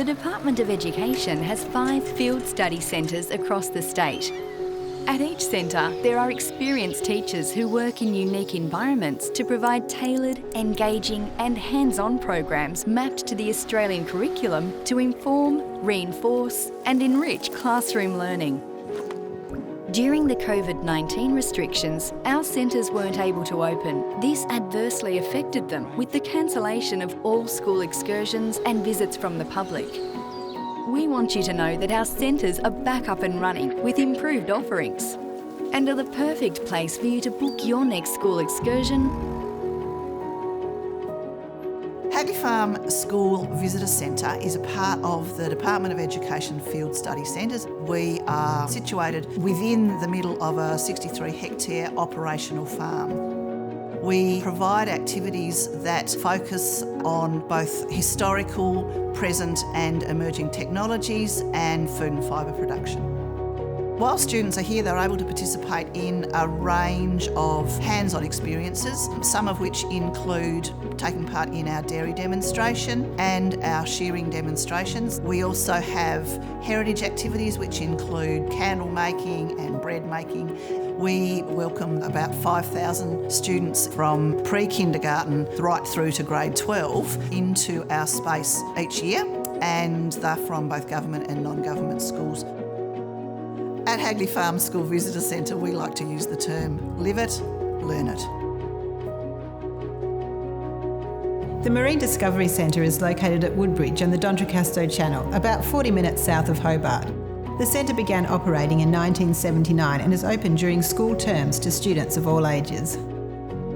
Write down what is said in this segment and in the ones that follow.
The Department of Education has 5 field study centres across the state. At each centre, there are experienced teachers who work in unique environments to provide tailored, engaging and hands-on programs mapped to the Australian curriculum to inform, reinforce and enrich classroom learning. During the COVID-19 restrictions, our centres weren't able to open. This adversely affected them with the cancellation of all school excursions and visits from the public. We want you to know that our centres are back up and running with improved offerings and are the perfect place for you to book your next school excursion. Hagley Farm School Visitor Centre is a part of the Department of Education Field Study Centres. We are situated within the middle of a 63-hectare operational farm. We provide activities that focus on both historical, present and emerging technologies and food and fibre production. While students are here, they're able to participate in a range of hands-on experiences, some of which include taking part in our dairy demonstration and our shearing demonstrations. We also have heritage activities which include candle making and bread making. We welcome about 5,000 students from pre-kindergarten right through to grade 12 into our space each year, and they're from both government and non-government schools. At Hagley Farm School Visitor Centre, we like to use the term live it, learn it. The Marine Discovery Centre is located at Woodbridge on the Dontricasto Channel, about 40 minutes south of Hobart. The centre began operating in 1979 and is open during school terms to students of all ages.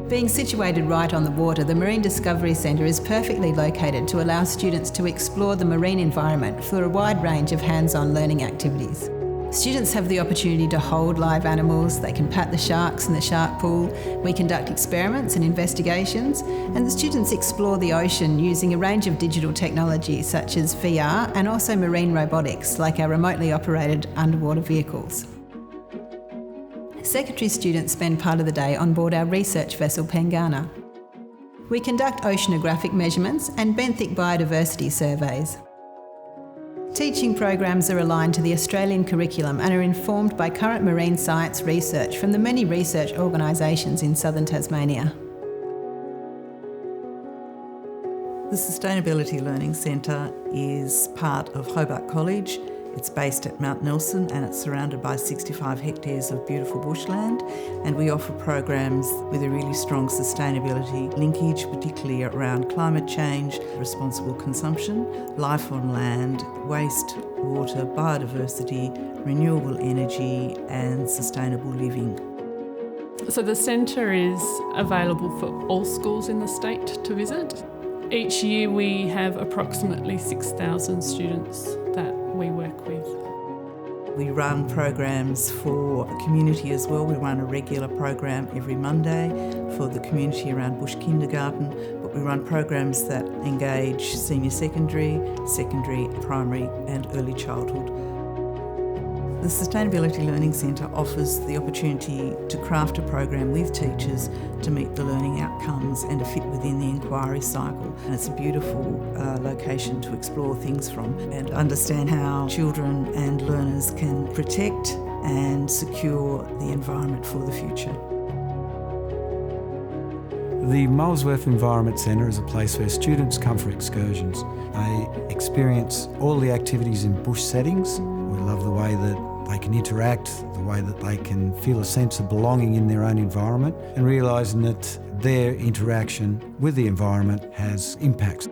Being situated right on the water, the Marine Discovery Centre is perfectly located to allow students to explore the marine environment for a wide range of hands-on learning activities. Students have the opportunity to hold live animals, they can pat the sharks in the shark pool, we conduct experiments and investigations, and the students explore the ocean using a range of digital technology such as VR and also marine robotics like our remotely operated underwater vehicles. Secondary students spend part of the day on board our research vessel Pengana. We conduct oceanographic measurements and benthic biodiversity surveys. Teaching programs are aligned to the Australian curriculum and are informed by current marine science research from the many research organisations in southern Tasmania. The Sustainability Learning Centre is part of Hobart College. It's based at Mount Nelson and it's surrounded by 65 hectares of beautiful bushland, and we offer programs with a really strong sustainability linkage, particularly around climate change, responsible consumption, life on land, waste, water, biodiversity, renewable energy and sustainable living. So the centre is available for all schools in the state to visit. Each year we have approximately 6,000 students that we work with. We run programs for the community as well. We run a regular program every Monday for the community around Bush Kindergarten, but we run programs that engage senior secondary, primary and early childhood. The Sustainability Learning Centre offers the opportunity to craft a program with teachers to meet the learning outcomes and to fit within the inquiry cycle. And it's a beautiful location to explore things from and understand how children and learners can protect and secure the environment for the future. The Molesworth Environment Centre is a place where students come for excursions. They experience all the activities in bush settings. We love the way that they can interact, the way that they can feel a sense of belonging in their own environment and realising that their interaction with the environment has impacts.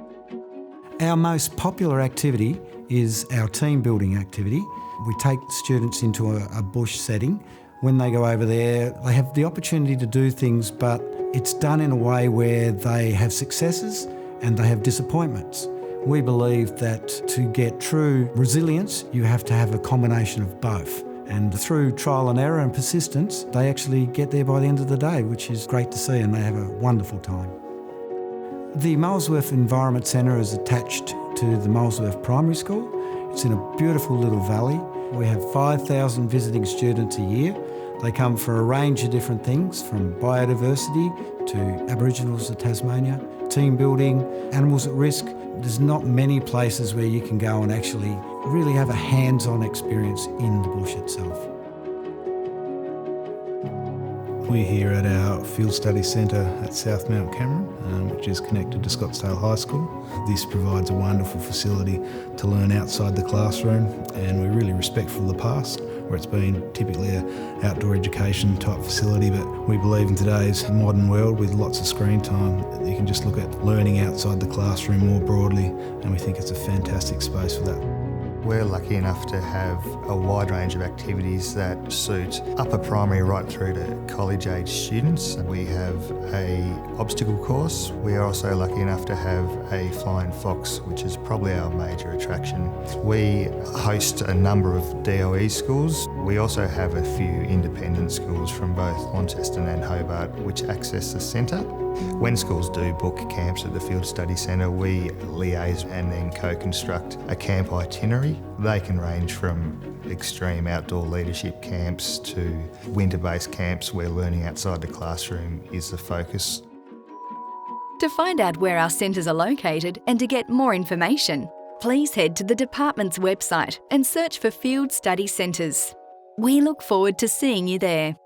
Our most popular activity is our team building activity. We take students into a bush setting. When they go over there, they have the opportunity to do things, but it's done in a way where they have successes and they have disappointments. We believe that to get true resilience, you have to have a combination of both. And through trial and error and persistence, they actually get there by the end of the day, which is great to see, and they have a wonderful time. The Molesworth Environment Centre is attached to the Molesworth Primary School. It's in a beautiful little valley. We have 5,000 visiting students a year. They come for a range of different things, from biodiversity to Aboriginals of Tasmania, team building, animals at risk, there's not many places where you can go and actually really have a hands-on experience in the bush itself. We're here at our Field Study Centre at South Mount Cameron, which is connected to Scottsdale High School. This provides a wonderful facility to learn outside the classroom, and we're really respectful of the past, where it's been typically an outdoor education type facility, but we believe in today's modern world with lots of screen time, you can just look at learning outside the classroom more broadly, and we think it's a fantastic space for that. We're lucky enough to have a wide range of activities that suit upper primary right through to college-age students. We have an obstacle course. We are also lucky enough to have a flying fox, which is probably our major attraction. We host a number of DOE schools. We also have a few independent schools from both Launceston and Hobart which access the centre. When schools do book camps at the Field Study Centre, we liaise and then co-construct a camp itinerary. They can range from extreme outdoor leadership camps to winter-based camps where learning outside the classroom is the focus. To find out where our centres are located and to get more information, please head to the department's website and search for Field Study Centres. We look forward to seeing you there.